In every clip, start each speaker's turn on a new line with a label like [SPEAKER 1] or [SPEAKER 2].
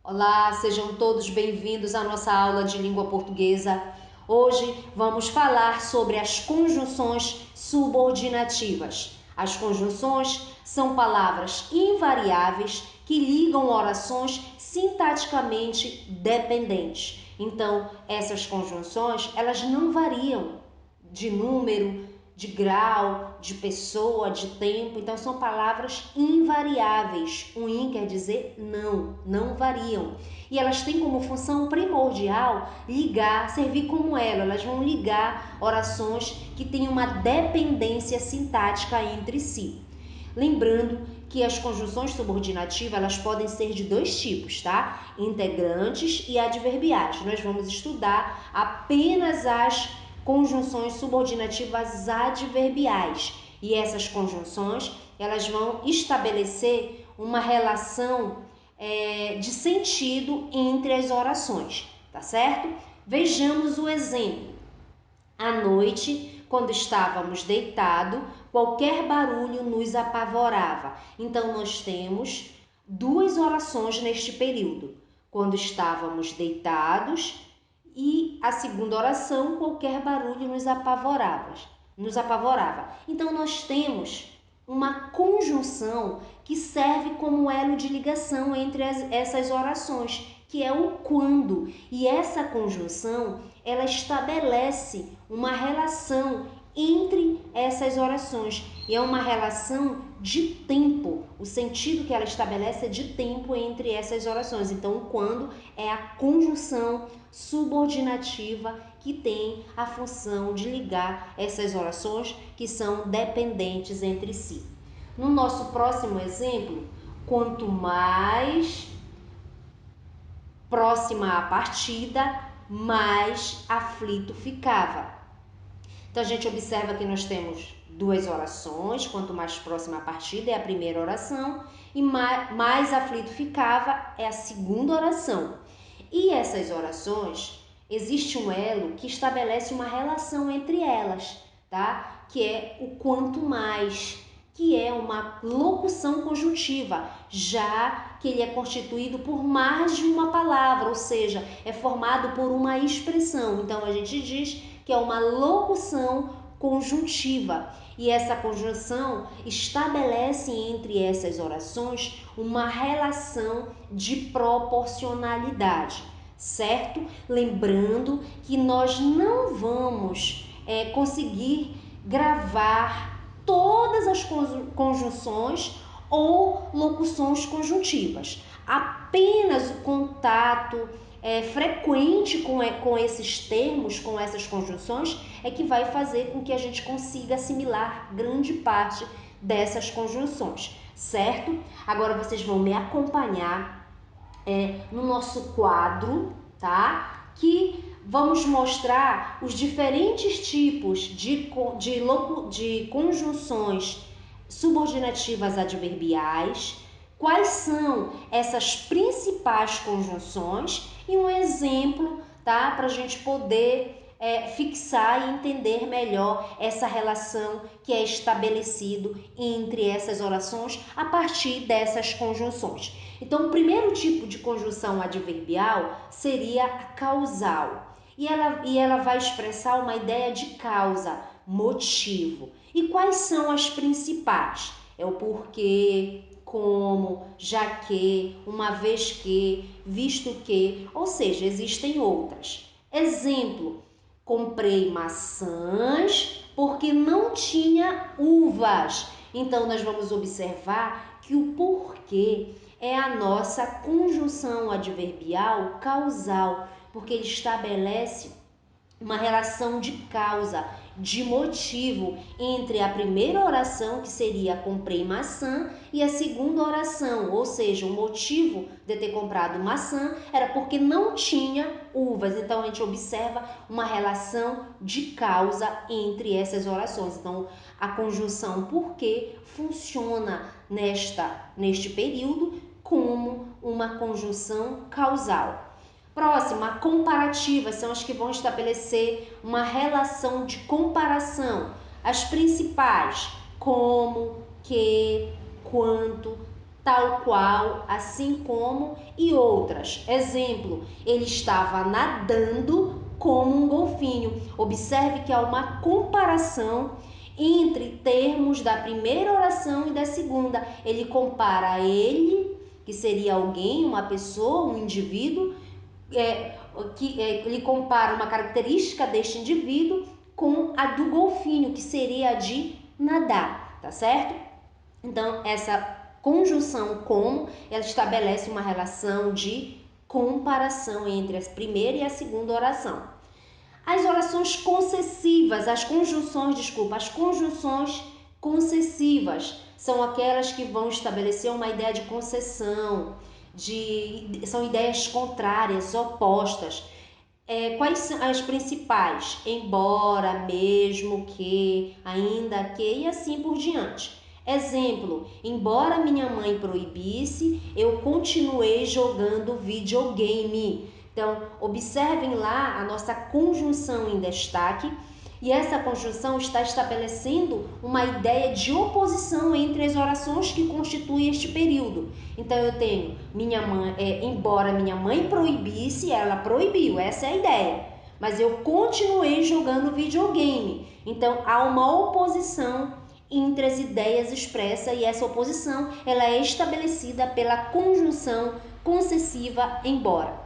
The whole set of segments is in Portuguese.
[SPEAKER 1] Olá, sejam todos bem-vindos à nossa aula de língua portuguesa. Hoje vamos falar sobre as conjunções subordinativas. As conjunções são palavras invariáveis que ligam orações sintaticamente dependentes. Então, essas conjunções, elas não variam de número, de grau, de pessoa, de tempo. Então, são palavras invariáveis. O in quer dizer não, não variam. E elas têm como função primordial ligar, servir como elo. Elas vão ligar orações que têm uma dependência sintática entre si. Lembrando que as conjunções subordinativas, elas podem ser de dois tipos, tá? Integrantes e adverbiais. Nós vamos estudar apenas as conjunções subordinativas adverbiais. E essas conjunções, elas vão estabelecer uma relação de sentido entre as orações, tá certo? Vejamos o exemplo. À noite, quando estávamos deitados, qualquer barulho nos apavorava. Então, nós temos duas orações neste período. Quando estávamos deitados e a segunda oração, qualquer barulho nos apavorava. Então, nós temos uma conjunção que serve como elo de ligação entre essas orações, que é o quando. E essa conjunção, ela estabelece uma relação entre essas orações. E é uma relação de tempo. O sentido que ela estabelece é de tempo entre essas orações. Então, o quando é a conjunção subordinativa que tem a função de ligar essas orações que são dependentes entre si. No nosso próximo exemplo, quanto mais próxima a partida, mais aflito ficava. Então, a gente observa que nós temos duas orações, quanto mais próxima a partida é a primeira oração e mais aflito ficava é a segunda oração. E essas orações, existe um elo que estabelece uma relação entre elas, tá? Que é o quanto mais, que é uma locução conjuntiva, já que ele é constituído por mais de uma palavra, ou seja, é formado por uma expressão. Então, a gente diz que é uma locução conjuntiva. E essa conjunção estabelece entre essas orações uma relação de proporcionalidade, certo? Lembrando que nós não vamos conseguir gravar todas as conjunções ou locuções conjuntivas. Apenas o contato frequente com esses termos, com essas conjunções, é que vai fazer com que a gente consiga assimilar grande parte dessas conjunções, certo? Agora vocês vão me acompanhar no nosso quadro, tá? Que vamos mostrar os diferentes tipos de conjunções subordinativas adverbiais, quais são essas principais conjunções e um exemplo, tá? Para a gente poder fixar e entender melhor essa relação que é estabelecido entre essas orações a partir dessas conjunções. Então, o primeiro tipo de conjunção adverbial seria a causal. E ela vai expressar uma ideia de causa, motivo. E quais são as principais? É o porquê, como, já que, uma vez que, visto que, ou seja, existem outras. Exemplo, comprei maçãs porque não tinha uvas. Então, nós vamos observar que o porquê é a nossa conjunção adverbial causal, porque ele estabelece uma relação de causa, de motivo entre a primeira oração, que seria comprei maçã, e a segunda oração, ou seja, o motivo de ter comprado maçã era porque não tinha uvas. Então, a gente observa uma relação de causa entre essas orações. Então, a conjunção porque funciona neste período como uma conjunção causal. Próxima, comparativas, são as que vão estabelecer uma relação de comparação. As principais, como, que, quanto, tal qual, assim como e outras. Exemplo, ele estava nadando como um golfinho. Observe que há uma comparação entre termos da primeira oração e da segunda. Ele compara ele, que seria alguém, uma pessoa, um indivíduo, ele compara uma característica deste indivíduo com a do golfinho, que seria a de nadar, tá certo? Então, essa conjunção como, ela estabelece uma relação de comparação entre a primeira e a segunda oração. As orações concessivas, as conjunções concessivas são aquelas que vão estabelecer uma ideia de concessão, são ideias contrárias, opostas. Quais são as principais? Embora, mesmo que, ainda que e assim por diante. Exemplo, embora minha mãe proibisse, eu continuei jogando videogame. Então, observem lá a nossa conjunção em destaque, e essa conjunção está estabelecendo uma ideia de oposição entre as orações que constituem este período. Então, eu tenho minha mãe, embora minha mãe proibisse, ela proibiu, essa é a ideia. Mas eu continuei jogando videogame. Então, há uma oposição entre as ideias expressas, e essa oposição ela é estabelecida pela conjunção concessiva embora.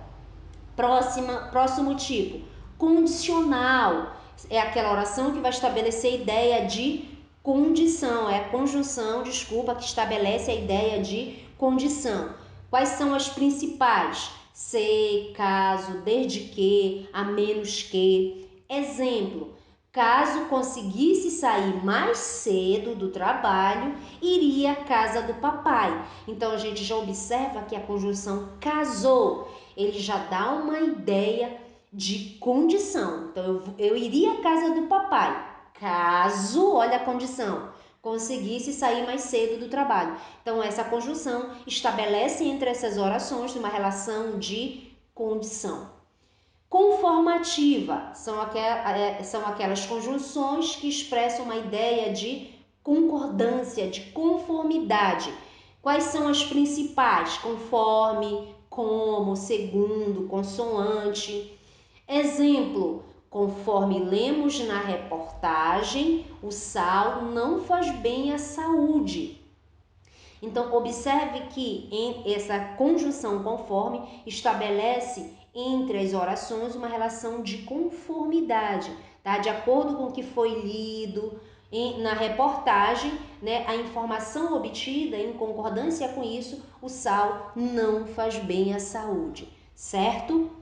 [SPEAKER 1] Próximo tipo, condicional. É aquela oração que vai estabelecer a ideia de condição. É a conjunção, que estabelece a ideia de condição. Quais são as principais? Se, caso, desde que, a menos que. Exemplo, caso conseguisse sair mais cedo do trabalho, iria à casa do papai. Então, a gente já observa que a conjunção casou, ele já dá uma ideia de condição. Então, eu iria à casa do papai, caso, olha a condição, conseguisse sair mais cedo do trabalho. Então, essa conjunção estabelece entre essas orações uma relação de condição. Conformativa são aquelas conjunções que expressam uma ideia de concordância, de conformidade. Quais são as principais? Conforme, como, segundo, consoante. Exemplo, conforme lemos na reportagem, o sal não faz bem à saúde. Então, observe que essa conjunção conforme estabelece entre as orações uma relação de conformidade, tá? De acordo com o que foi lido na reportagem, né? A informação obtida em concordância com isso, o sal não faz bem à saúde, certo?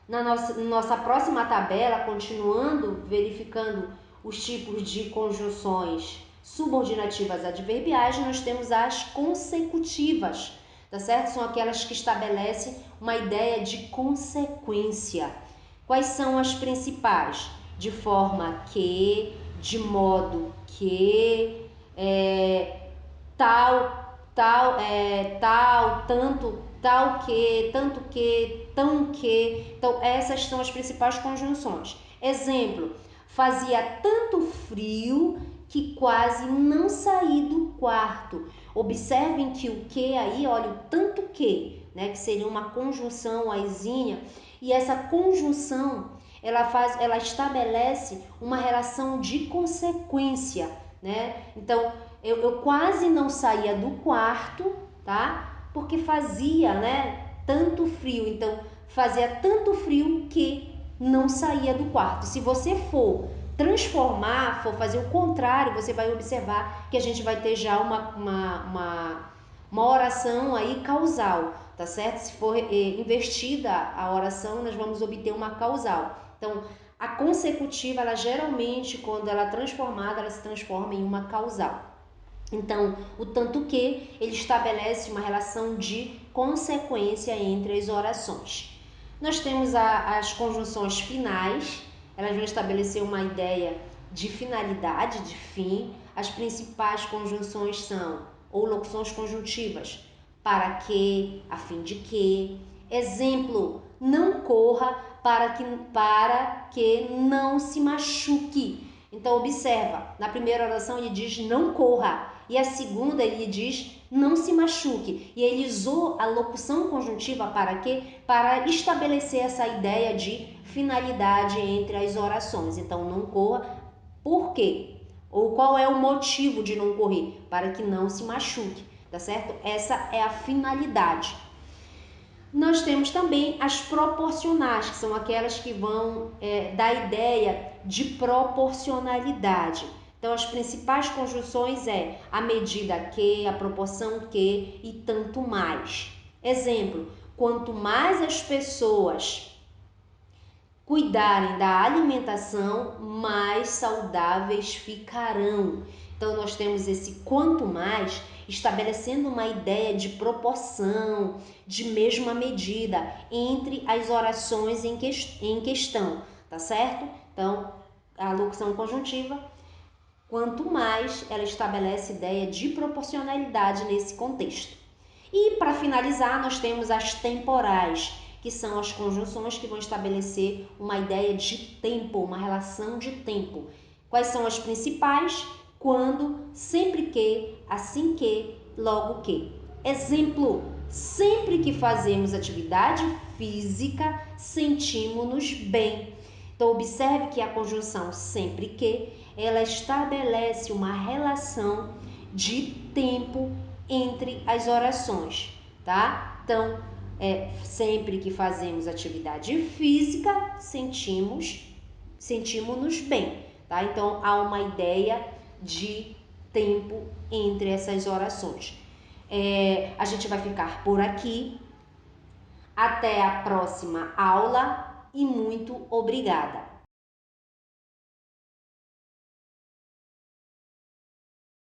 [SPEAKER 1] Na nossa próxima tabela, continuando verificando os tipos de conjunções subordinativas adverbiais, nós temos as consecutivas, tá certo? São aquelas que estabelecem uma ideia de consequência. Quais são as principais? De forma que, de modo que, tal, tanto, tal que, tanto que, tão que. Então, essas são as principais conjunções. Exemplo, fazia tanto frio que quase não saí do quarto. Observem que o que aí, olha, o tanto que, né, que seria uma conjunção aizinha, e essa conjunção, ela estabelece uma relação de consequência, né? Então, eu quase não saía do quarto, tá? Porque fazia, né, tanto frio. Então, fazia tanto frio que não saía do quarto. Se você for transformar, for fazer o contrário, você vai observar que a gente vai ter já uma oração aí causal, tá certo? Se for invertida a oração, nós vamos obter uma causal. Então, a consecutiva, ela geralmente, quando ela é transformada, ela se transforma em uma causal. Então, o tanto que, ele estabelece uma relação de consequência entre as orações. Nós temos as conjunções finais, elas vão estabelecer uma ideia de finalidade, de fim. As principais conjunções são, ou locuções conjuntivas, para que, a fim de que. Exemplo, não corra para que não se machuque. Então observa, na primeira oração ele diz não corra, e a segunda ele diz não se machuque. E ele usou a locução conjuntiva para quê? Para estabelecer essa ideia de finalidade entre as orações. Então não corra, por quê? Ou qual é o motivo de não correr? Para que não se machuque, tá certo? Essa é a finalidade. Nós temos também as proporcionais, que são aquelas que vão dar ideia de proporcionalidade. Então, as principais conjunções é a medida que, a proporção que e tanto mais. Exemplo, quanto mais as pessoas cuidarem da alimentação, mais saudáveis ficarão. Então, nós temos esse quanto mais, estabelecendo uma ideia de proporção, de mesma medida entre as orações em questão, tá certo? Então, a locução conjuntiva, quanto mais, ela estabelece ideia de proporcionalidade nesse contexto. E, para finalizar, nós temos as temporais, que são as conjunções que vão estabelecer uma ideia de tempo, uma relação de tempo. Quais são as principais? Quando, sempre que, assim que, logo que. Exemplo, sempre que fazemos atividade física, sentimos-nos bem. Então, observe que a conjunção sempre que, ela estabelece uma relação de tempo entre as orações, tá? Então, sempre que fazemos atividade física, sentimos-nos bem, tá? Então, há uma ideia de tempo entre essas orações. A gente vai ficar por aqui. Até a próxima aula e muito obrigada!